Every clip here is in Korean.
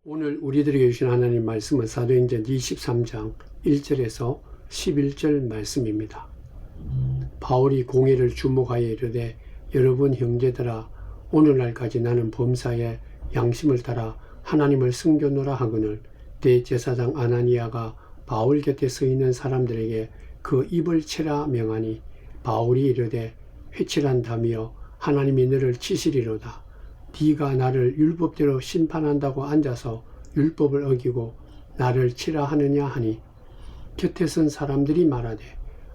오늘 우리들에게 주신 하나님 말씀은 사도행전 23장 1절에서 11절 말씀입니다. 바울이 공회를 주목하여 이르되 여러분 형제들아 오늘날까지 나는 범사에 양심을 따라 하나님을 숨겨노라 하거늘 대제사장 아나니아가 바울 곁에 서 있는 사람들에게 그 입을 치라 명하니 바울이 이르되 회칠한다며 하나님이 너를 치시리로다. 네가 나를 율법대로 심판한다고 앉아서 율법을 어기고 나를 치라 하느냐 하니 곁에 선 사람들이 말하되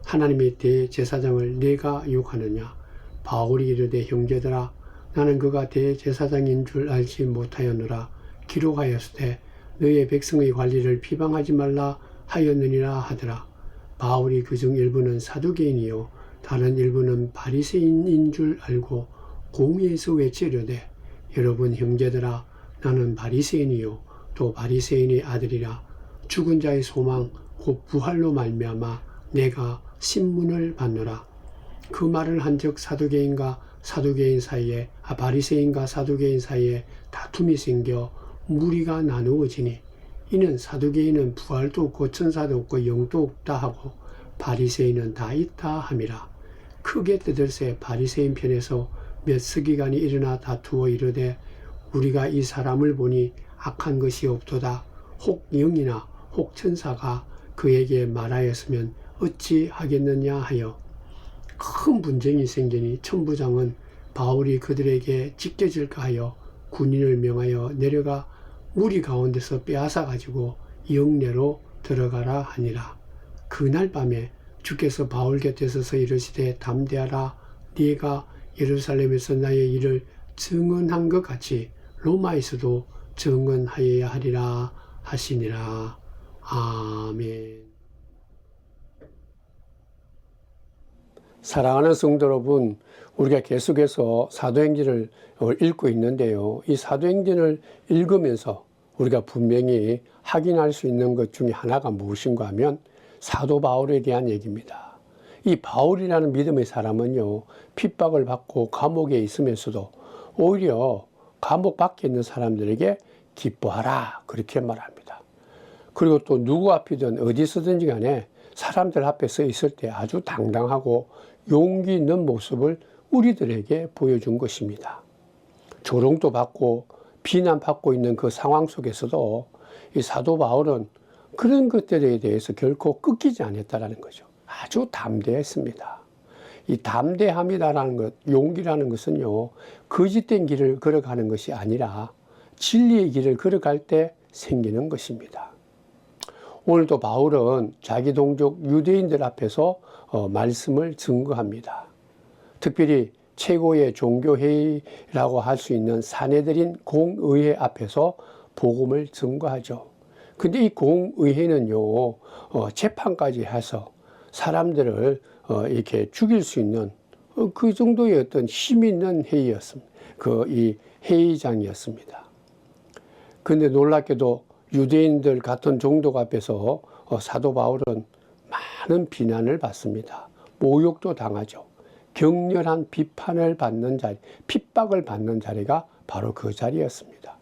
하나님의 대제사장을 내가 욕하느냐. 바울이 이르되 형제들아 나는 그가 대제사장인 줄 알지 못하였노라. 기록하였으되 너의 백성의 관리를 비방하지 말라 하였느니라 하더라. 바울이 그중 일부는 사두개인이요 다른 일부는 바리새인인 줄 알고 공회에서 외치려되 여러분 형제들아 나는 바리새인이요 또 바리새인의 아들이라. 죽은 자의 소망 곧 부활로 말미암아 내가 신문을 받노라. 그 말을 한즉 사두개인과 사두개인 사이에 바리새인과 사두개인 사이에 다툼이 생겨 무리가 나누어지니 이는 사두개인은 부활도 없고 천사도 없고 영도 없다 하고 바리새인은 다 있다 함이라. 크게 떠들새 바리새인 편에서 몇 서기관이 일어나 다투어 이르되 우리가 이 사람을 보니 악한 것이 없도다. 혹 영이나 혹 천사가 그에게 말하였으면 어찌 하겠느냐 하여 큰 분쟁이 생기니 천부장은 바울이 그들에게 찢겨질까 하여 군인을 명하여 내려가 무리 가운데서 빼앗아 가지고 영내로 들어가라 하니라. 그날 밤에 주께서 바울 곁에 서서 이르시되 담대하라. 네가 예루살렘에서 나의 일을 증언한 것 같이 로마에서도 증언하여야 하리라 하시니라. 아멘. 사랑하는 성도 여러분, 우리가 계속해서 사도행전을 읽고 있는데요. 이 사도행전을 읽으면서 우리가 분명히 확인할 수 있는 것 중에 하나가 무엇인가 하면 사도 바울에 대한 얘기입니다. 이 바울이라는 믿음의 사람은요, 핍박을 받고 감옥에 있으면서도 오히려 감옥 밖에 있는 사람들에게 기뻐하라 그렇게 말합니다. 그리고 또 누구 앞이든 어디서든지 간에 사람들 앞에 서 있을 때 아주 당당하고 용기 있는 모습을 우리들에게 보여준 것입니다. 조롱도 받고 비난받고 있는 그 상황 속에서도 이 사도 바울은 그런 것들에 대해서 결코 꺾이지 않았다는 거죠. 아주 담대했습니다. 이 담대함이라는 것, 용기라는 것은요, 거짓된 길을 걸어가는 것이 아니라 진리의 길을 걸어갈 때 생기는 것입니다. 오늘도 바울은 자기 동족 유대인들 앞에서 말씀을 증거합니다. 특별히 최고의 종교회의라고 할 수 있는 사내들인 공의회 앞에서 복음을 증거하죠. 근데 이 공의회는요, 재판까지 해서 사람들을 이렇게 죽일 수 있는 그 정도의 어떤 힘 있는 회의였습니다. 이 회의장이었습니다. 근데 놀랍게도 유대인들 같은 종족 앞에서 사도 바울은 많은 비난을 받습니다. 모욕도 당하죠. 격렬한 비판을 받는 자리, 핍박을 받는 자리가 바로 그 자리였습니다.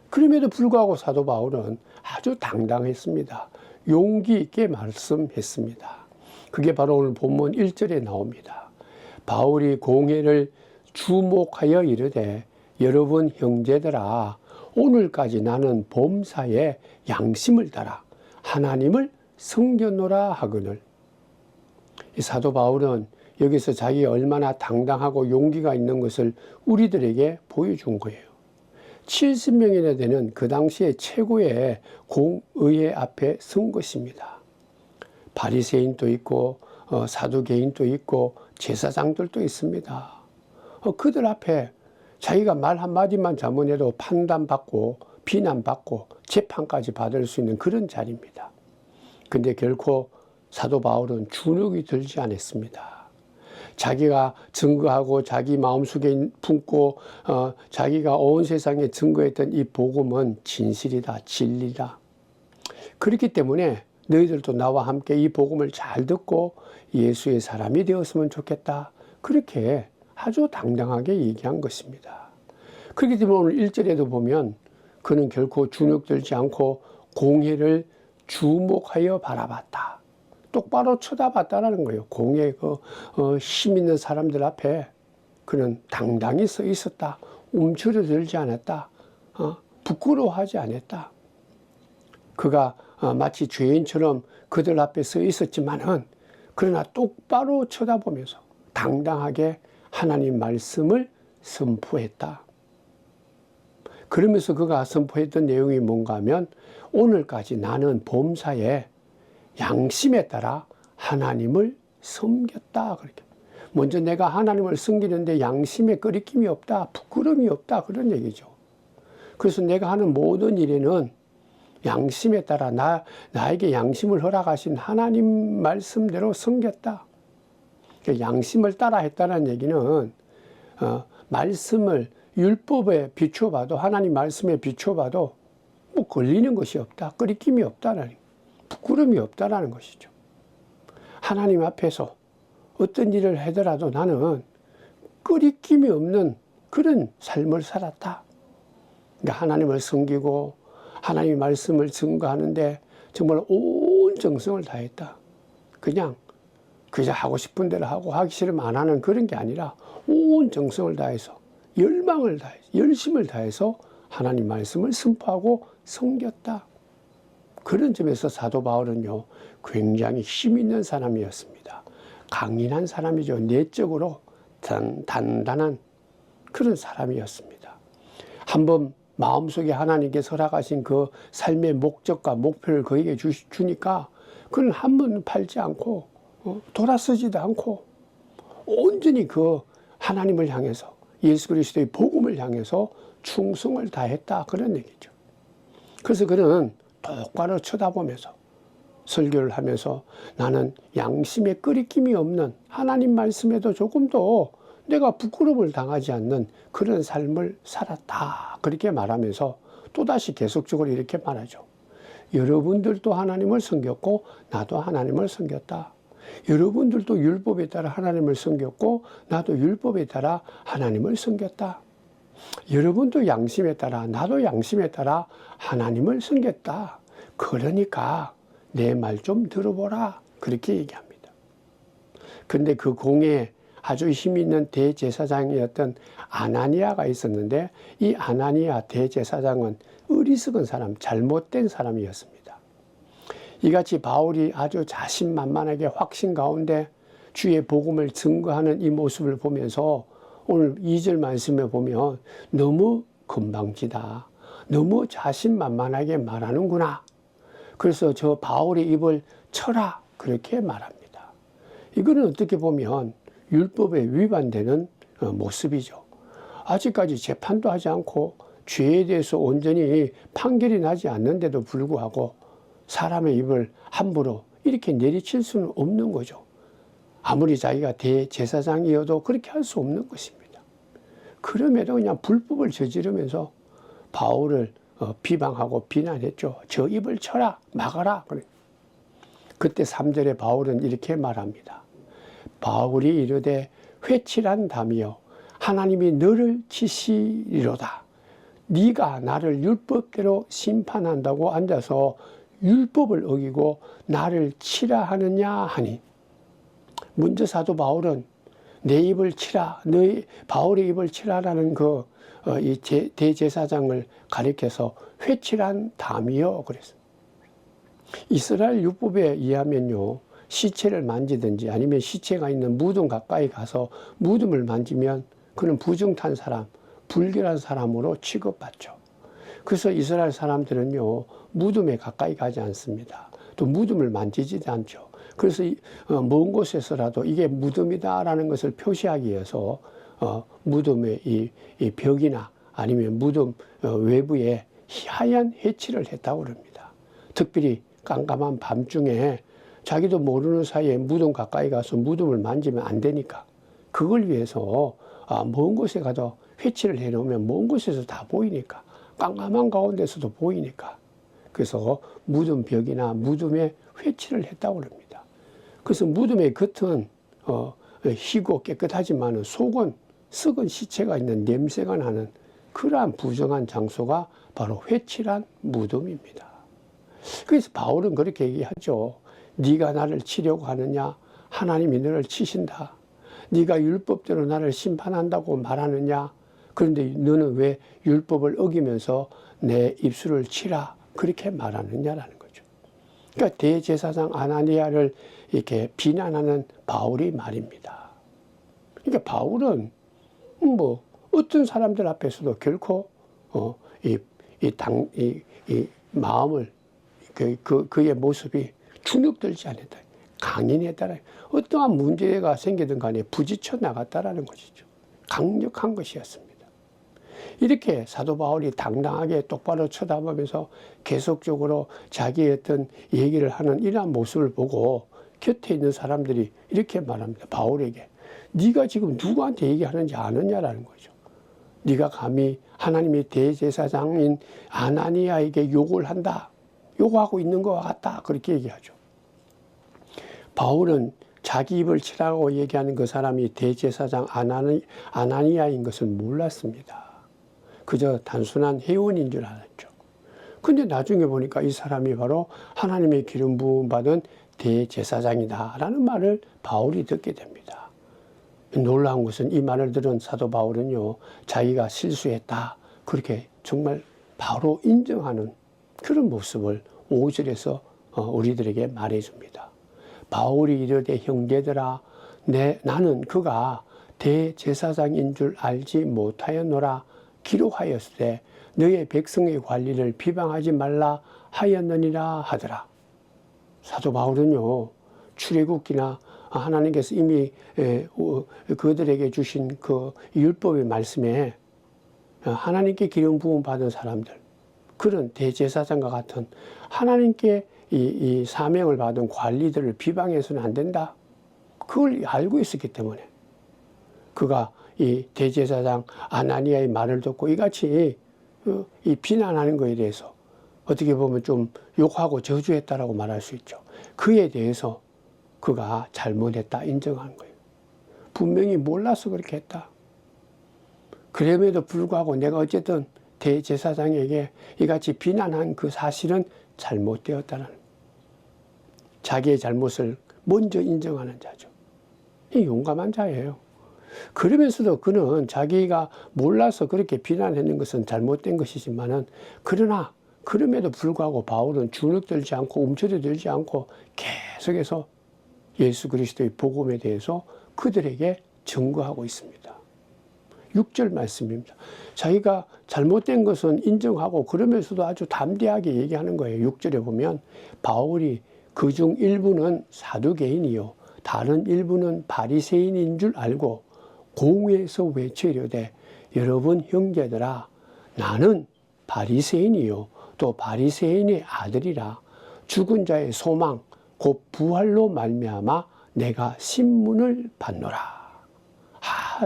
그럼에도 불구하고 사도 바울은 아주 당당했습니다. 용기 있게 말씀했습니다. 그게 바로 오늘 본문 1절에 나옵니다. 바울이 공회를 주목하여 이르되 여러분 형제들아 오늘까지 나는 범사에 양심을 따라 하나님을 섬겨노라 하거늘. 이 사도 바울은 여기서 자기가 얼마나 당당하고 용기가 있는 것을 우리들에게 보여준 거예요. 70명이나 되는 그 당시에 최고의 공의회 앞에 선 것입니다. 바리새인도 있고 사두개인도 있고 제사장들도 있습니다. 그들 앞에 자기가 말 한마디만 잘못해도 판단받고 비난받고 재판까지 받을 수 있는 그런 자리입니다. 근데 결코 사도 바울은 주눅이 들지 않았습니다. 자기가 증거하고 자기 마음속에 품고 자기가 온 세상에 증거했던 이 복음은 진실이다, 진리다. 그렇기 때문에 너희들도 나와 함께 이 복음을 잘 듣고 예수의 사람이 되었으면 좋겠다. 그렇게 아주 당당하게 얘기한 것입니다. 그렇기 때문에 오늘 1절에도 보면 그는 결코 주눅들지 않고 공회를 주목하여 바라봤다. 똑바로 쳐다봤다라는 거예요. 공회 힘 있는 사람들 앞에 그는 당당히 서 있었다. 움츠러들지 않았다. 부끄러워하지 않았다. 그가 마치 죄인처럼 그들 앞에 서 있었지만은 그러나 똑바로 쳐다보면서 당당하게 하나님 말씀을 선포했다. 그러면서 그가 선포했던 내용이 뭔가 하면 오늘까지 나는 범사에 양심에 따라 하나님을 섬겼다. 그렇게. 먼저 내가 하나님을 섬기는데 양심에 꺼리낌이 없다, 부끄러움이 없다, 그런 얘기죠. 그래서 내가 하는 모든 일에는 양심에 따라 나에게 양심을 허락하신 하나님 말씀대로 섬겼다. 양심을 따라 했다는 얘기는 말씀을 율법에 비춰봐도 하나님 말씀에 비춰봐도 뭐 걸리는 것이 없다, 꺼리낌이 없다라는, 부끄러움이 없다라는 것이죠. 하나님 앞에서 어떤 일을 하더라도 나는 꺼리낌이 없는 그런 삶을 살았다. 그러니까 하나님을 섬기고 하나님의 말씀을 증거하는데 정말 온 정성을 다했다. 그냥 그저 하고 싶은 대로 하고 하기 싫으면 안 하는 그런 게 아니라 온 정성을 다해서 열망을 다해서 열심을 다해서 하나님 말씀을 선포하고 섬겼다. 그런 점에서 사도 바울은요 굉장히 힘 있는 사람이었습니다. 강인한 사람이죠. 내적으로 단단한 그런 사람이었습니다. 한번 마음속에 하나님께서 허락하신 그 삶의 목적과 목표를 그에게 주니까 그는 한 번 팔지 않고 돌아서지도 않고 온전히 그 하나님을 향해서 예수 그리스도의 복음을 향해서 충성을 다했다. 그런 얘기죠. 그래서 그는 똑바로 쳐다보면서 설교를 하면서 나는 양심에 꺼리낌이 없는 하나님 말씀에도 조금도 내가 부끄러움을 당하지 않는 그런 삶을 살았다. 그렇게 말하면서 또다시 계속적으로 이렇게 말하죠. 여러분들도 하나님을 섬겼고 나도 하나님을 섬겼다. 여러분들도 율법에 따라 하나님을 섬겼고 나도 율법에 따라 하나님을 섬겼다. 여러분도 양심에 따라 나도 양심에 따라 하나님을 섬겼다. 그러니까 내 말 좀 들어보라. 그렇게 얘기합니다. 그런데 그 공회에 아주 힘 있는 대제사장이었던 아나니아가 있었는데 이 아나니아 대제사장은 어리석은 사람, 잘못된 사람이었습니다. 이같이 바울이 아주 자신만만하게 확신 가운데 주의 복음을 증거하는 이 모습을 보면서 오늘 2절 말씀에 보면 너무 건방지다. 너무 자신만만하게 말하는구나. 그래서 저 바울의 입을 쳐라. 그렇게 말합니다. 이거는 어떻게 보면 율법에 위반되는 모습이죠. 아직까지 재판도 하지 않고 죄에 대해서 온전히 판결이 나지 않는데도 불구하고 사람의 입을 함부로 이렇게 내리칠 수는 없는 거죠. 아무리 자기가 대제사장이어도 그렇게 할 수 없는 것입니다. 그럼에도 그냥 불법을 저지르면서 바울을 비방하고 비난했죠. 저 입을 쳐라, 막아라. 그때 3절에 바울은 이렇게 말합니다. 바울이 이르되 회칠한 담이여 하나님이 너를 치시리로다. 네가 나를 율법대로 심판한다고 앉아서 율법을 어기고 나를 치라 하느냐 하니. 먼저 사도 바울은 내 입을 치라, 너희 바울의 입을 치라라는 이 대제사장을 가리켜서 회칠한 담이요 그랬어요. 이스라엘 율법에 의하면요 시체를 만지든지 아니면 시체가 있는 무덤 가까이 가서 무덤을 만지면 그는 부정탄 사람, 불결한 사람으로 취급받죠. 그래서 이스라엘 사람들은요 무덤에 가까이 가지 않습니다. 또 무덤을 만지지도 않죠. 그래서 먼 곳에서라도 이게 무덤이다라는 것을 표시하기 위해서 무덤의 이 벽이나 아니면 무덤 외부에 하얀 해칠을 했다고 합니다. 특별히 깜깜한 밤중에 자기도 모르는 사이에 무덤 가까이 가서 무덤을 만지면 안 되니까 그걸 위해서 먼 곳에 가도 회칠을 해놓으면 먼 곳에서 다 보이니까 깜깜한 가운데서도 보이니까 그래서 무덤 벽이나 무덤에 회칠을 했다고 합니다. 그래서 무덤의 겉은 희고 깨끗하지만 속은 썩은 시체가 있는 냄새가 나는 그러한 부정한 장소가 바로 회칠한 무덤입니다. 그래서 바울은 그렇게 얘기하죠. 네가 나를 치려고 하느냐? 하나님이 너를 치신다. 네가 율법대로 나를 심판한다고 말하느냐? 그런데 너는 왜 율법을 어기면서 내 입술을 치라? 그렇게 말하느냐라는 거죠. 그러니까 대제사장 아나니아를 이렇게 비난하는 바울이 말입니다. 그러니까 바울은 뭐 어떤 사람들 앞에서도 결코 이 마음을 그의 모습이 주눅들지 않았다. 강인했다라. 어떠한 문제가 생기든 간에 부딪혀 나갔다라는 것이죠. 강력한 것이었습니다. 이렇게 사도 바울이 당당하게 똑바로 쳐다보면서 계속적으로 자기의 어떤 얘기를 하는 이러한 모습을 보고 곁에 있는 사람들이 이렇게 말합니다. 바울에게 네가 지금 누구한테 얘기하는지 아느냐라는 거죠. 네가 감히 하나님의 대제사장인 아나니아에게 욕을 한다. 욕하고 있는 것 같다. 그렇게 얘기하죠. 바울은 자기 입을 치라고 얘기하는 그 사람이 대제사장 아나니아인 것을 몰랐습니다. 그저 단순한 회원인 줄 알았죠. 근데 나중에 보니까 이 사람이 바로 하나님의 기름 부음 받은 대제사장이다라는 말을 바울이 듣게 됩니다. 놀라운 것은 이 말을 들은 사도 바울은요, 자기가 실수했다. 그렇게 정말 바로 인정하는 그런 모습을 5절에서 우리들에게 말해줍니다. 바울이 이르되 형제들아 나는 그가 대제사장인 줄 알지 못하였노라. 기록하였을 때 너의 백성의 관리를 비방하지 말라 하였느니라 하더라. 사도 바울은요, 출애굽기나 하나님께서 이미 그들에게 주신 그 율법의 말씀에 하나님께 기름 부음 받은 사람들, 그런 대제사장과 같은 하나님께 이 사명을 받은 관리들을 비방해서는 안 된다. 그걸 알고 있었기 때문에 그가 이 대제사장 아나니아의 말을 듣고 이같이 이 비난하는 것에 대해서 어떻게 보면 좀 욕하고 저주했다라고 말할 수 있죠. 그에 대해서 그가 잘못했다 인정하는 거예요. 분명히 몰라서 그렇게 했다. 그럼에도 불구하고 내가 어쨌든 대제사장에게 이같이 비난한 그 사실은 잘못되었다는 자기의 잘못을 먼저 인정하는 자죠. 이 용감한 자예요. 그러면서도 그는 자기가 몰라서 그렇게 비난하는 것은 잘못된 것이지만은 그러나 그럼에도 불구하고 바울은 주눅들지 않고 움츠러들지 않고 계속해서 예수 그리스도의 복음에 대해서 그들에게 증거하고 있습니다. 6절 말씀입니다. 자기가 잘못된 것은 인정하고 그러면서도 아주 담대하게 얘기하는 거예요. 6절에 보면 바울이 그중 일부는 사두개인이요 다른 일부는 바리새인인 줄 알고 공회에서 외치려되 여러분 형제들아 나는 바리새인이요 또 바리새인의 아들이라 죽은 자의 소망 곧 부활로 말미암아 내가 신문을 받노라.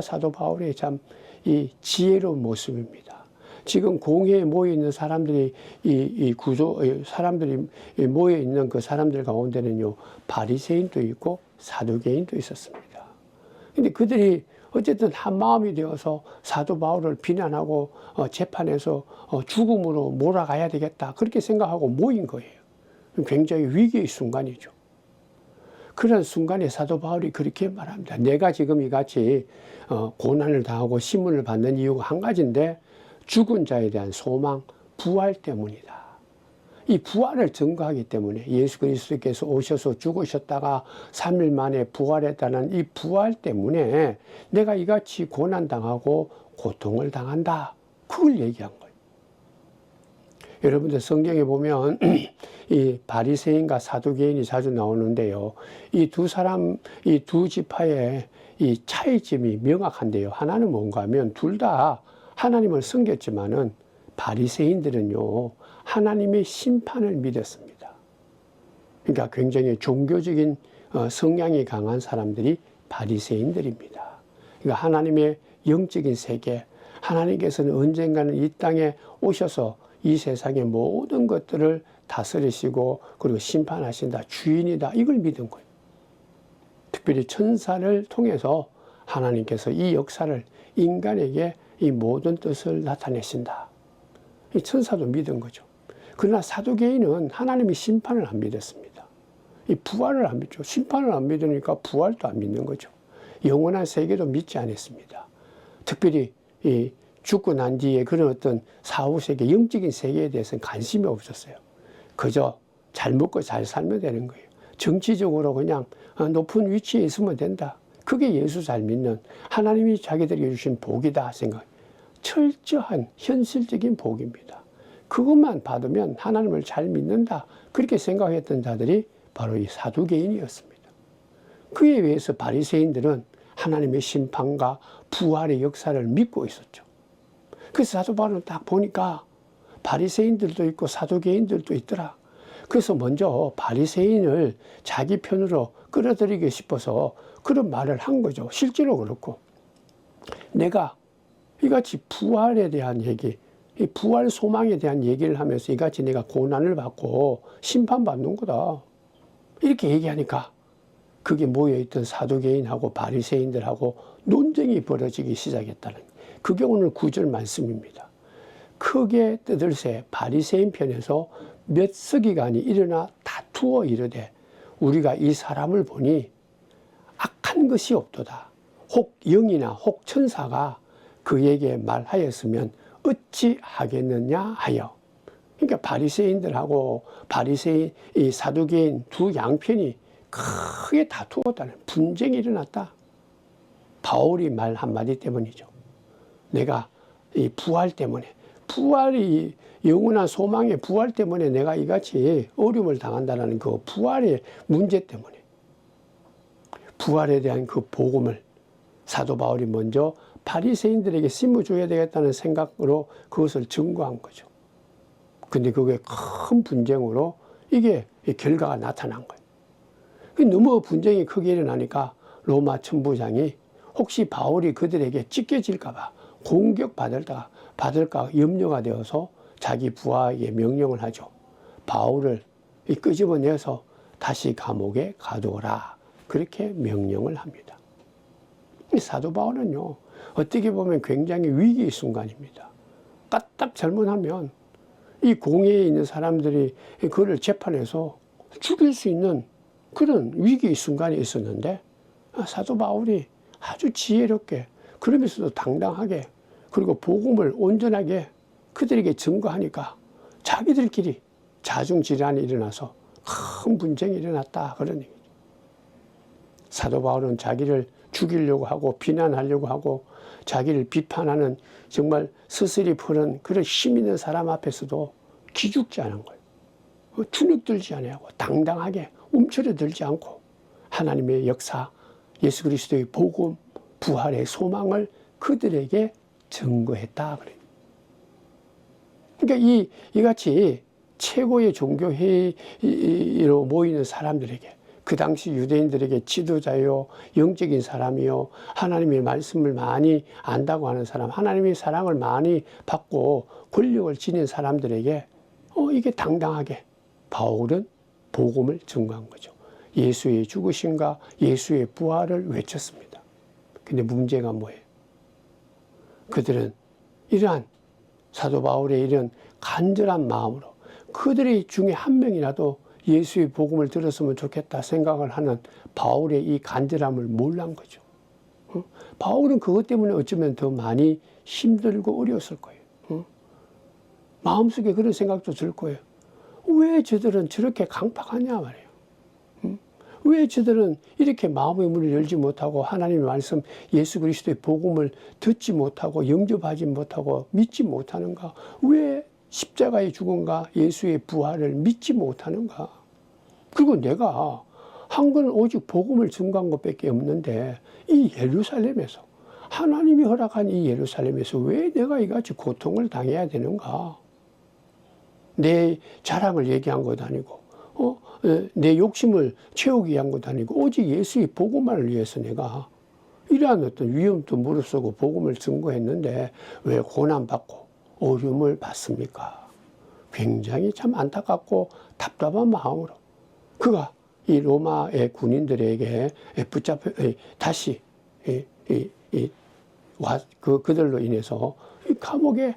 사도 바울의 참 이 지혜로운 모습입니다. 지금 공회에 모여 있는 사람들이 사람들이 모여 있는 그 사람들 가운데는요 바리새인도 있고 사두개인도 있었습니다. 근데 그들이 어쨌든 한 마음이 되어서 사도 바울을 비난하고 재판에서 죽음으로 몰아가야 되겠다 그렇게 생각하고 모인 거예요. 굉장히 위기의 순간이죠. 그런 순간에 사도 바울이 그렇게 말합니다. 내가 지금 이같이 고난을 당하고 신문을 받는 이유가 한 가지인데 죽은 자에 대한 소망, 부활 때문이다. 이 부활을 증거하기 때문에 예수 그리스도께서 오셔서 죽으셨다가 3일 만에 부활했다는 이 부활 때문에 내가 이같이 고난당하고 고통을 당한다. 그걸 얘기한 거예요. 여러분들 성경에 보면 이 바리새인과 사두개인이 자주 나오는데요. 이 두 사람, 이 두 지파의 이 차이점이 명확한데요. 하나는 뭔가 하면 둘 다 하나님을 섬겼지만은 바리새인들은요. 하나님의 심판을 믿었습니다. 그러니까 굉장히 종교적인 성향이 강한 사람들이 바리새인들입니다. 그러니까 하나님의 영적인 세계, 하나님께서는 언젠가는 이 땅에 오셔서 이 세상의 모든 것들을 다스리시고 그리고 심판하신다, 주인이다 이걸 믿은 거예요. 특별히 천사를 통해서 하나님께서 이 역사를 인간에게 이 모든 뜻을 나타내신다. 이 천사도 믿은 거죠. 그러나 사두개인은 하나님의 심판을 안 믿었습니다. 이 부활을 안 믿죠. 심판을 안 믿으니까 부활도 안 믿는 거죠. 영원한 세계도 믿지 않았습니다. 특별히 이 죽고 난 뒤에 그런 어떤 사후 세계, 영적인 세계에 대해서는 관심이 없었어요. 그저 잘 먹고 잘 살면 되는 거예요. 정치적으로 그냥 높은 위치에 있으면 된다. 그게 예수 잘 믿는 하나님이 자기들에게 주신 복이다 생각. 철저한 현실적인 복입니다. 그것만 받으면 하나님을 잘 믿는다. 그렇게 생각했던 자들이 바로 이 사두개인이었습니다. 그에 의해서 바리새인들은 하나님의 심판과 부활의 역사를 믿고 있었죠. 그래서 사도 바울은 딱 보니까 바리새인들도 있고 사두개인들도 있더라. 그래서 먼저 바리새인을 자기 편으로 끌어들이고 싶어서 그런 말을 한 거죠. 실제로 그렇고. 내가 이같이 부활에 대한 얘기, 이 부활 소망에 대한 얘기를 하면서 이같이 내가 고난을 받고 심판받는 거다. 이렇게 얘기하니까 그게 모여있던 사두개인하고 바리새인들하고 논쟁이 벌어지기 시작했다는, 그게 오늘 9절 말씀입니다. 크게 떠들새 바리새인 편에서 몇 서기관이 일어나 다투어 이르되 우리가 이 사람을 보니 악한 것이 없도다. 혹 영이나 혹 천사가 그에게 말하였으면 어찌 하겠느냐 하여. 그러니까 바리새인들하고 바리새인, 이 사두개인 두 양편이 크게 다투었다는, 분쟁이 일어났다. 바울이 말 한마디 때문이죠. 내가 이 부활 때문에, 부활이 영원한 소망의 부활 때문에 내가 이같이 어려움을 당한다는 그 부활의 문제 때문에, 부활에 대한 그 복음을 사도 바울이 먼저 바리새인들에게 심어줘야 되겠다는 생각으로 그것을 증거한 거죠. 근데 그게 큰 분쟁으로 이게 결과가 나타난 거예요. 너무 분쟁이 크게 일어나니까 로마 천부장이 혹시 바울이 그들에게 찢겨질까봐 공격받을까 염려가 되어서 자기 부하에게 명령을 하죠. 바울을 끄집어내서 다시 감옥에 가두어라. 그렇게 명령을 합니다. 사도 바울은요, 어떻게 보면 굉장히 위기의 순간입니다. 까딱 잘못하면 이 공회에 있는 사람들이 그를 재판해서 죽일 수 있는 그런 위기의 순간이 있었는데, 사도 바울이 아주 지혜롭게, 그러면서도 당당하게, 그리고 복음을 온전하게 그들에게 증거하니까 자기들끼리 자중질환이 일어나서 큰 분쟁이 일어났다, 그런 얘기죠. 사도 바울은 자기를 죽이려고 하고 비난하려고 하고 자기를 비판하는 정말 스스리 푸는 그런 힘 있는 사람 앞에서도 기죽지 않은 거예요. 주눅들지 않고 당당하게 움츠러들지 않고 하나님의 역사, 예수 그리스도의 복음, 부활의 소망을 그들에게 증거했다. 그러니까 이같이 최고의 종교회의로 모이는 사람들에게, 그 당시 유대인들에게 지도자요, 영적인 사람이요, 하나님의 말씀을 많이 안다고 하는 사람, 하나님의 사랑을 많이 받고 권력을 지닌 사람들에게 이게 당당하게 바울은 복음을 증거한 거죠. 예수의 죽으심과 예수의 부활을 외쳤습니다. 근데 문제가 뭐예요? 그들은 이러한 사도 바울의 이런 간절한 마음으로 그들의 중에 한 명이라도 예수의 복음을 들었으면 좋겠다 생각을 하는 바울의 이 간절함을 몰란 거죠. 바울은 그것 때문에 어쩌면 더 많이 힘들고 어려웠을 거예요. 마음속에 그런 생각도 들 거예요. 왜 저들은 저렇게 강팍하냐 말이에요. 왜 저들은 이렇게 마음의 문을 열지 못하고 하나님의 말씀, 예수 그리스도의 복음을 듣지 못하고 영접하지 못하고 믿지 못하는가? 왜 십자가의 죽음과 예수의 부활을 믿지 못하는가? 그리고 내가 한 건 오직 복음을 증거한 것밖에 없는데 이 예루살렘에서, 하나님이 허락한 이 예루살렘에서 왜 내가 이같이 고통을 당해야 되는가? 내 자랑을 얘기한 것도 아니고 내 욕심을 채우기 위한 것도 아니고 오직 예수의 복음만을 위해서 내가 이러한 어떤 위험도 무릅쓰고 복음을 증거했는데 왜 고난받고 어려움을 받습니까? 굉장히 참 안타깝고 답답한 마음으로 그가 이 로마의 군인들에게 붙잡혀 다시 그들로 인해서 감옥에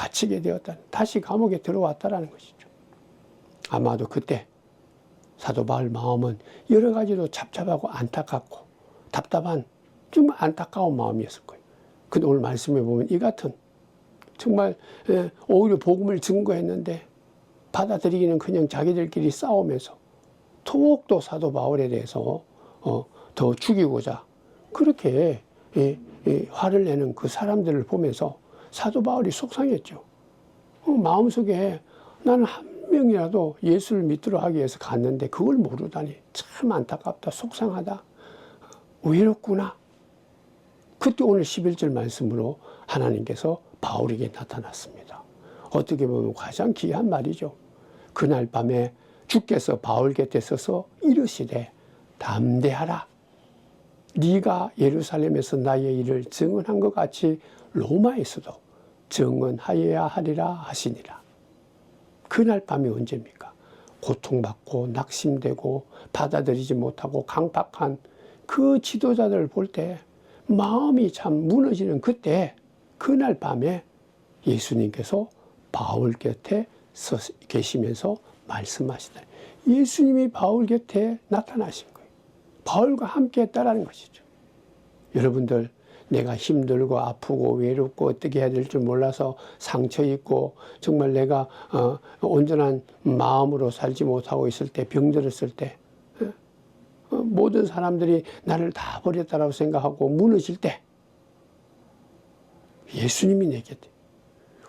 갇히게 되었다. 다시 감옥에 들어왔다라는 것이죠. 아마도 그때 사도 바울 마음은 여러 가지로 잡잡하고 안타깝고 답답한 정말 안타까운 마음이었을 거예요. 근데 오늘 말씀에 보면 이 같은 정말 오히려 복음을 증거했는데 받아들이기는 그냥 자기들끼리 싸우면서 더욱더 사도 바울에 대해서 더 죽이고자 그렇게 화를 내는 그 사람들을 보면서 사도 바울이 속상했죠. 마음속에 나는 한 명이라도 예수를 믿도록 하기 위해서 갔는데 그걸 모르다니 참 안타깝다, 속상하다, 외롭구나. 그때 오늘 11절 말씀으로 하나님께서 바울에게 나타났습니다. 어떻게 보면 가장 귀한 말이죠. 그날 밤에 주께서 바울 곁에 서서 이르시되 담대하라. 네가 예루살렘에서 나의 일을 증언한 것 같이 로마에서도 증언하여야 하리라 하시니라. 그날 밤이 언제입니까? 고통받고 낙심되고 받아들이지 못하고 강팍한 그 지도자들을 볼 때 마음이 참 무너지는 그때 그날 밤에 예수님께서 바울 곁에 서 계시면서 말씀하시다. 예수님이 바울 곁에 나타나신 거예요. 바울과 함께 했다라는 것이죠. 여러분들 내가 힘들고 아프고 외롭고 어떻게 해야 될 줄 몰라서 상처 입고 정말 내가 온전한 마음으로 살지 못하고 있을 때 병들었을 때 모든 사람들이 나를 다 버렸다라고 생각하고 무너질 때 예수님이 내 곁에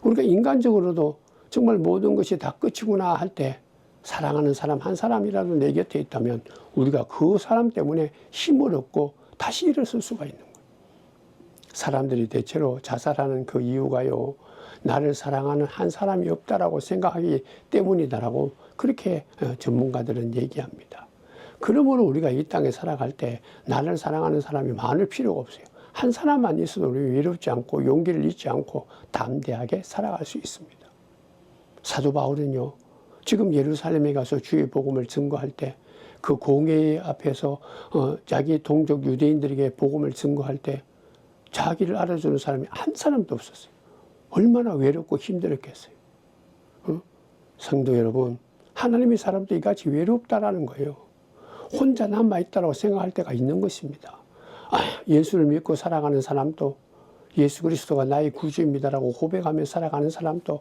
우리가 인간적으로도 정말 모든 것이 다 끝이구나 할 때 사랑하는 사람 한 사람이라도 내 곁에 있다면 우리가 그 사람 때문에 힘을 얻고 다시 일어설 수가 있는 거예요. 사람들이 대체로 자살하는 그 이유가요, 나를 사랑하는 한 사람이 없다라고 생각하기 때문이다라고 그렇게 전문가들은 얘기합니다. 그러므로 우리가 이 땅에 살아갈 때 나를 사랑하는 사람이 많을 필요가 없어요. 한 사람만 있어도 우리 외롭지 않고 용기를 잃지 않고 담대하게 살아갈 수 있습니다. 사도 바울은요, 지금 예루살렘에 가서 주의 복음을 증거할 때 그 공회 앞에서 자기 동족 유대인들에게 복음을 증거할 때 자기를 알아주는 사람이 한 사람도 없었어요. 얼마나 외롭고 힘들었겠어요. 성도 여러분, 하나님의 사람도 이같이 외롭다라는 거예요. 혼자 남아있다고 생각할 때가 있는 것입니다. 예수를 믿고 살아가는 사람도 예수 그리스도가 나의 구주입니다라고 고백하며 살아가는 사람도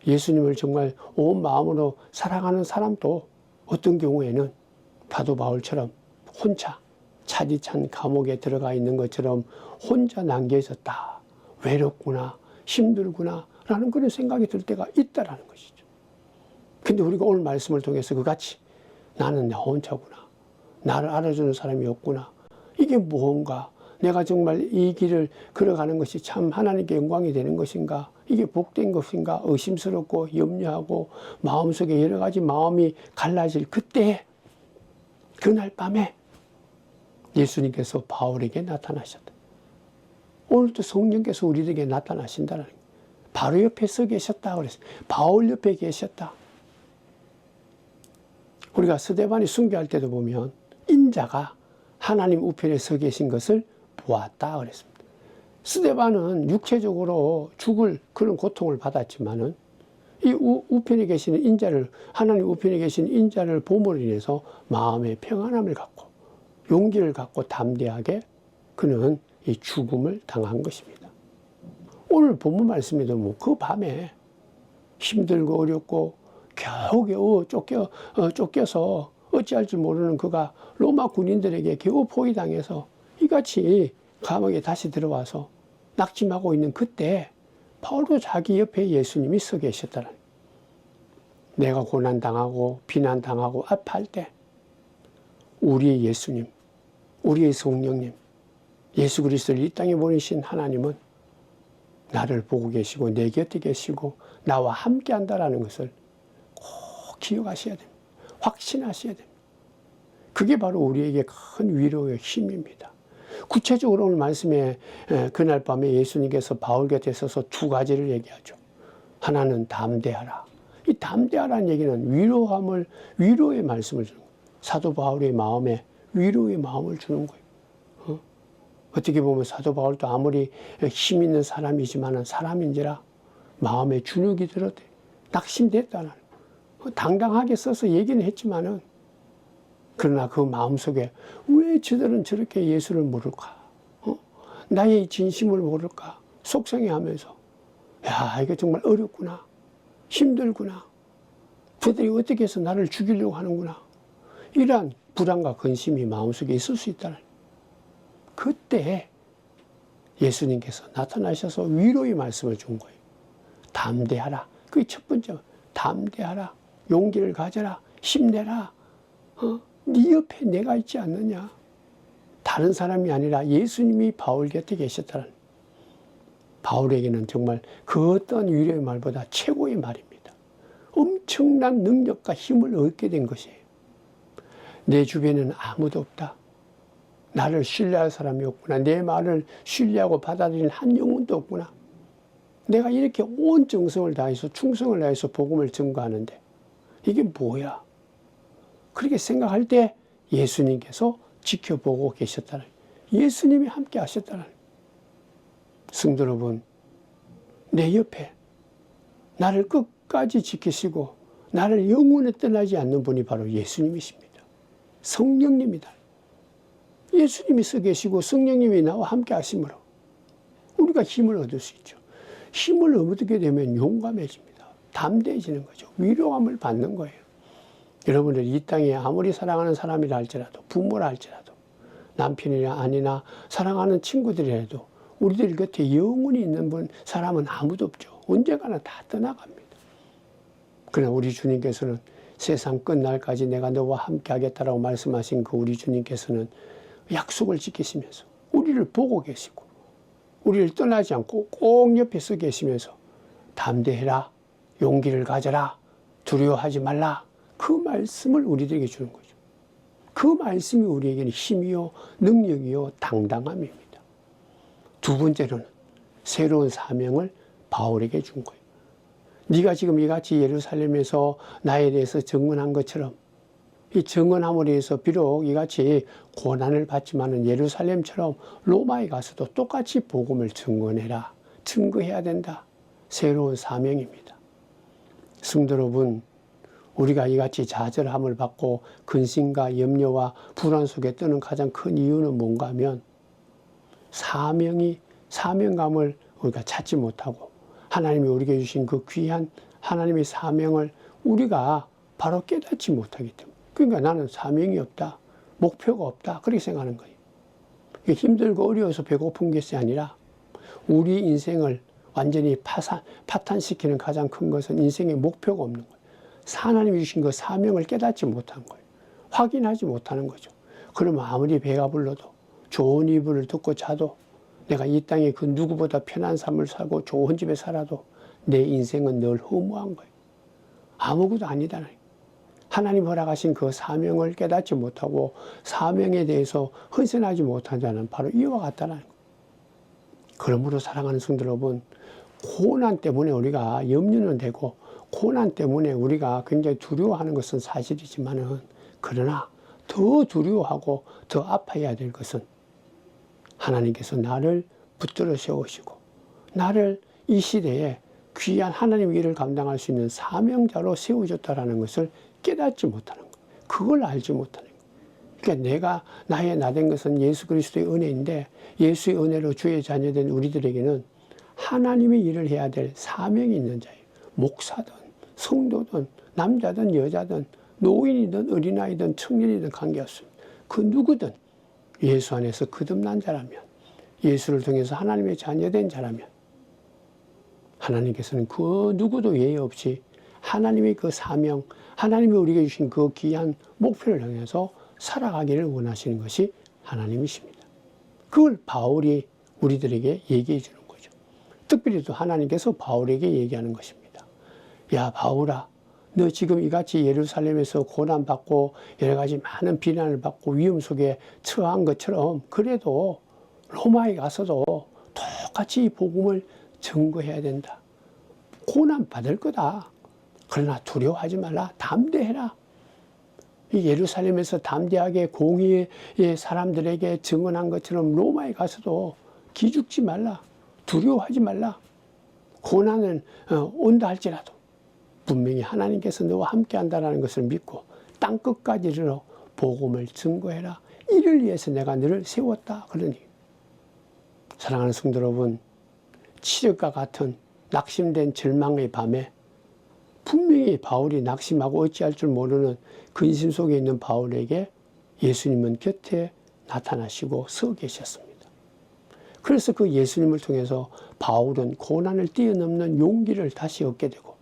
예수님을 정말 온 마음으로 사랑하는 사람도 어떤 경우에는 사도 바울처럼 혼자 차디찬 감옥에 들어가 있는 것처럼 혼자 남겨 있었다. 외롭구나, 힘들구나 라는 그런 생각이 들 때가 있다라는 것이죠. 근데 우리가 오늘 말씀을 통해서 그같이 나는 나 혼자구나, 나를 알아주는 사람이 없구나, 이게 무언가, 내가 정말 이 길을 걸어가는 것이 참 하나님께 영광이 되는 것인가, 이게 복된 것인가 의심스럽고 염려하고 마음속에 여러 가지 마음이 갈라질 그때 그날 밤에 예수님께서 바울에게 나타나셨다. 오늘도 성령께서 우리에게 나타나신다는 거예요. 바로 옆에 서 계셨다 그랬어요. 바울 옆에 계셨다. 우리가 스데반이 순교할 때도 보면 인자가 하나님 우편에 서 계신 것을 보았다 그랬습니다. 스데반은 육체적으로 죽을 그런 고통을 받았지만은 이 우편에 계시는 인자를, 하나님 우편에 계신 인자를 봄으로 인해서 마음의 평안함을 갖고 용기를 갖고 담대하게 그는 이 죽음을 당한 것입니다. 오늘 본문 말씀에도 뭐 그 밤에 힘들고 어렵고 겨우겨우 쫓겨서 어찌할 줄 모르는 그가 로마 군인들에게 겨우 포위당해서 이같이 감옥에 다시 들어와서 낙심하고 있는 그때 바울도 자기 옆에 예수님이 서 계셨다는 거예요. 내가 고난당하고 비난당하고 아파할 때 우리의 예수님, 우리의 성령님, 예수 그리스도를 이 땅에 보내신 하나님은 나를 보고 계시고 내 곁에 계시고 나와 함께 한다는 것을 꼭 기억하셔야 됩니다. 확신하셔야 됩니다. 그게 바로 우리에게 큰 위로의 힘입니다. 구체적으로 오늘 말씀에 그날 밤에 예수님께서 바울 곁에 서서 두 가지를 얘기하죠. 하나는 담대하라. 이 담대하라는 얘기는 위로의 말씀을 주는 거예요. 사도 바울의 마음에 위로의 마음을 주는 거예요. 어떻게 보면 사도 바울도 아무리 힘 있는 사람이지만은 사람인지라 마음에 주눅이 들었대. 낙심됐다는. 당당하게 써서 얘기는 했지만은, 그러나 그 마음속에 왜 저들은 저렇게 예수를 모를까? 나의 진심을 모를까? 속상해하면서, 야, 이거 정말 어렵구나. 힘들구나. 저들이 어떻게 해서 나를 죽이려고 하는구나. 이러한 불안과 근심이 마음속에 있을 수 있다는. 그때 예수님께서 나타나셔서 위로의 말씀을 준 거예요. 담대하라. 그게 첫 번째. 담대하라. 용기를 가져라. 힘내라. 네 옆에 내가 있지 않느냐. 다른 사람이 아니라 예수님이 바울 곁에 계셨다는. 바울에게는 정말 그 어떤 위로의 말보다 최고의 말입니다. 엄청난 능력과 힘을 얻게 된 것이에요. 내 주변에는 아무도 없다. 나를 신뢰할 사람이 없구나. 내 말을 신뢰하고 받아들이는 한 영혼도 없구나. 내가 이렇게 온 정성을 다해서 충성을 다해서 복음을 증거하는데 이게 뭐야? 그렇게 생각할 때 예수님께서 지켜보고 계셨다는, 예수님이 함께 하셨다는. 성도 여러분, 내 옆에 나를 끝까지 지키시고 나를 영원히 떠나지 않는 분이 바로 예수님이십니다. 성령님이다. 예수님이 서 계시고 성령님이 나와 함께 하심으로 우리가 힘을 얻을 수 있죠. 힘을 얻게 되면 용감해집니다. 담대해지는 거죠. 위로감을 받는 거예요. 여러분들 이 땅에 아무리 사랑하는 사람이라 할지라도, 부모라 할지라도, 남편이나 아내나 사랑하는 친구들이라도 우리들 곁에 영원히 있는 사람은 아무도 없죠. 언젠가는 다 떠나갑니다. 그러나 우리 주님께서는 세상 끝날까지 내가 너와 함께 하겠다라고 말씀하신 그 우리 주님께서는 약속을 지키시면서 우리를 보고 계시고 우리를 떠나지 않고 꼭 옆에 서 계시면서 담대해라, 용기를 가져라, 두려워하지 말라, 그 말씀을 우리들에게 주는 거죠. 그 말씀이 우리에게는 힘이요, 능력이요, 당당함입니다. 두 번째로는 새로운 사명을 바울에게 준 거예요. 네가 지금 이같이 예루살렘에서 나에 대해서 증언한 것처럼, 이 증언함으로 해서 비록 이같이 고난을 받지만은 예루살렘처럼 로마에 가서도 똑같이 복음을 증언해라. 증거해야 된다. 새로운 사명입니다. 성도 여러분, 우리가 이같이 좌절함을 받고 근심과 염려와 불안 속에 뜨는 가장 큰 이유는 뭔가 하면 사명감을 우리가 찾지 못하고 하나님이 우리에게 주신 그 귀한 하나님의 사명을 우리가 바로 깨닫지 못하기 때문에. 그러니까 나는 사명이 없다, 목표가 없다, 그렇게 생각하는 거예요. 힘들고 어려워서 배고픈 것이 아니라 우리 인생을 완전히 파탄시키는 가장 큰 것은 인생의 목표가 없는 거예요. 하나님이 주신 그 사명을 깨닫지 못한 거예요. 확인하지 못하는 거죠. 그러면 아무리 배가 불러도 좋은 이불을 덮고 자도 내가 이 땅에 그 누구보다 편한 삶을 살고 좋은 집에 살아도 내 인생은 늘 허무한 거예요. 아무것도 아니다는 거예요. 하나님 허락하신 그 사명을 깨닫지 못하고 사명에 대해서 헌신하지 못한 자는 바로 이와 같다는 거예요. 그러므로 사랑하는 성도 여러분, 고난 때문에 우리가 염려는 되고 고난 때문에 우리가 굉장히 두려워하는 것은 사실이지만은, 그러나 더 두려워하고 더 아파해야 될 것은 하나님께서 나를 붙들어 세우시고 나를 이 시대에 귀한 하나님의 일을 감당할 수 있는 사명자로 세워줬다라는 것을 깨닫지 못하는 거예요. 그걸 알지 못하는 거예요. 그러니까 내가 나의 나된 것은 예수 그리스도의 은혜인데, 예수의 은혜로 주의 자녀된 우리들에게는 하나님의 일을 해야 될 사명이 있는 자예요. 목사든 성도든 남자든 여자든 노인이든 어린아이든 청년이든 관계없습니다. 그 누구든 예수 안에서 거듭난 자라면, 예수를 통해서 하나님의 자녀된 자라면 하나님께서는 그 누구도 예외 없이 하나님의 그 사명, 하나님이 우리에게 주신 그 귀한 목표를 향해서 살아가기를 원하시는 것이 하나님이십니다. 그걸 바울이 우리들에게 얘기해 주는 거죠. 특별히 또 하나님께서 바울에게 얘기하는 것입니다. 야, 바울아, 너 지금 이같이 예루살렘에서 고난받고 여러 가지 많은 비난을 받고 위험 속에 처한 것처럼 그래도 로마에 가서도 똑같이 이 복음을 증거해야 된다. 고난 받을 거다. 그러나 두려워하지 말라. 담대해라. 이 예루살렘에서 담대하게 공의의 사람들에게 증언한 것처럼 로마에 가서도 기죽지 말라. 두려워하지 말라. 고난은 온다 할지라도 분명히 하나님께서 너와 함께 한다는 것을 믿고 땅끝까지 이르러 복음을 증거해라. 이를 위해서 내가 너를 세웠다. 그러니 사랑하는 성도 여러분, 칠흑과 같은 낙심된 절망의 밤에 분명히 바울이 낙심하고 어찌할 줄 모르는 근심 속에 있는 바울에게 예수님은 곁에 나타나시고 서 계셨습니다. 그래서 그 예수님을 통해서 바울은 고난을 뛰어넘는 용기를 다시 얻게 되고,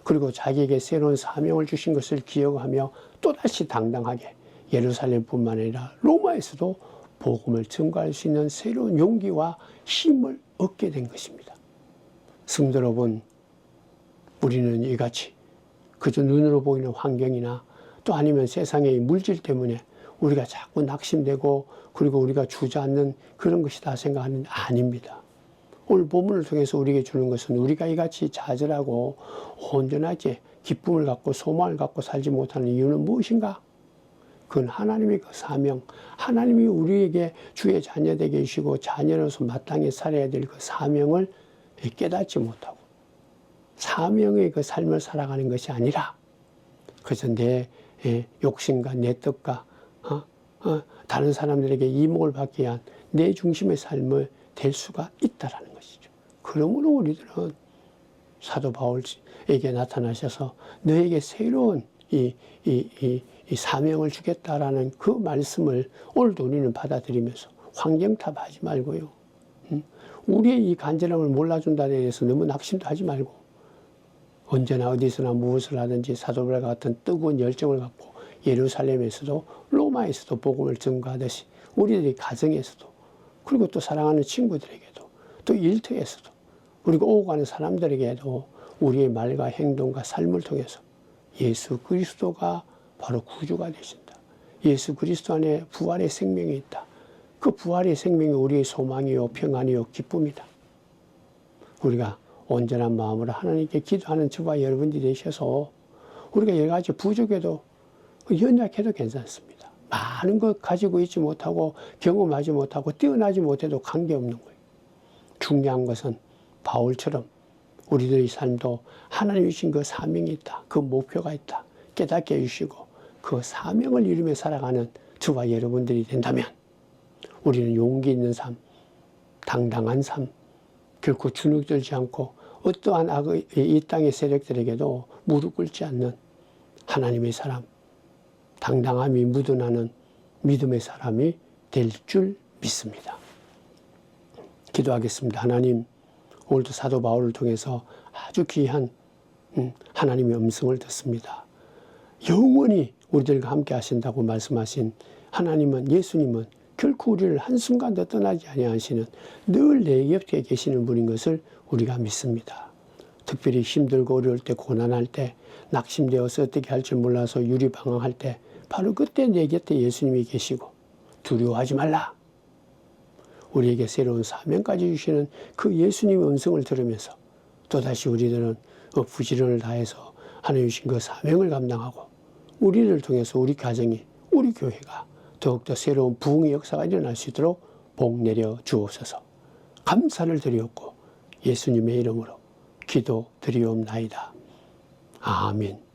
그리고 자기에게 새로운 사명을 주신 것을 기억하며 또다시 당당하게 예루살렘뿐만 아니라 로마에서도 복음을 증거할 수 있는 새로운 용기와 힘을 얻게 된 것입니다. 성도 여러분, 우리는 이같이 그저 눈으로 보이는 환경이나 또 아니면 세상의 물질 때문에 우리가 자꾸 낙심되고 그리고 우리가 주저앉는 그런 것이다 생각하는 데 아닙니다. 오늘 본문을 통해서 우리에게 주는 것은 우리가 이같이 좌절하고 온전하게 기쁨을 갖고 소망을 갖고 살지 못하는 이유는 무엇인가? 그건 하나님의 그 사명, 하나님이 우리에게 주의 자녀 되게 해주시고 자녀로서 마땅히 살아야 될 그 사명을 깨닫지 못하고 사명의 그 삶을 살아가는 것이 아니라 그래서 내 욕심과 내 뜻과 다른 사람들에게 이목을 받기 위한 내 중심의 삶을 될 수가 있다라는 것이죠. 그러므로 우리들은 사도 바울에게 나타나셔서 너에게 새로운 이 사명을 주겠다라는 그 말씀을 오늘도 우리는 받아들이면서 환경탑하지 말고요. 우리의 이 간절함을 몰라준다에 대해서 너무 낙심도 하지 말고 언제나 어디서나 무엇을 하든지 사도 바울과 같은 뜨거운 열정을 갖고 예루살렘에서도 로마에서도 복음을 증거하듯이 우리들의 가정에서도 그리고 또 사랑하는 친구들에게도 또 일터에서도 그리고 오고 가는 사람들에게도 우리의 말과 행동과 삶을 통해서 예수 그리스도가 바로 구주가 되신다. 예수 그리스도 안에 부활의 생명이 있다. 그 부활의 생명이 우리의 소망이요 평안이요 기쁨이다. 우리가 온전한 마음으로 하나님께 기도하는 저와 여러분들이 되셔서 우리가 여러 가지 부족해도 연약해도 괜찮습니다. 많은 것 가지고 있지 못하고 경험하지 못하고 뛰어나지 못해도 관계없는 거예요. 중요한 것은 바울처럼 우리들의 삶도 하나님이 주신 그 사명이 있다. 그 목표가 있다. 깨닫게 해주시고 그 사명을 이루며 살아가는 저와 여러분들이 된다면 우리는 용기 있는 삶, 당당한 삶, 결코 주눅들지 않고 어떠한 악의 이 땅의 세력들에게도 무릎 꿇지 않는 하나님의 사람, 당당함이 묻어나는 믿음의 사람이 될 줄 믿습니다. 기도하겠습니다. 하나님, 오늘도 사도 바울을 통해서 아주 귀한 하나님의 음성을 듣습니다. 영원히 우리들과 함께 하신다고 말씀하신 하나님은, 예수님은 결코 우리를 한순간도 떠나지 아니하시는 늘 내 곁에 계시는 분인 것을 우리가 믿습니다. 특별히 힘들고 어려울 때, 고난할 때, 낙심되어서 어떻게 할 줄 몰라서 유리방황할 때 바로 그때 내 곁에 예수님이 계시고 두려워하지 말라. 우리에게 새로운 사명까지 주시는 그 예수님의 음성을 들으면서 또다시 우리들은 부지런을 다해서 하나님 주신 그 사명을 감당하고 우리를 통해서 우리 가정이, 우리 교회가 더욱더 새로운 부흥의 역사가 일어날 수 있도록 복 내려 주옵소서. 감사를 드리옵고 예수님의 이름으로 기도드리옵나이다. 아멘.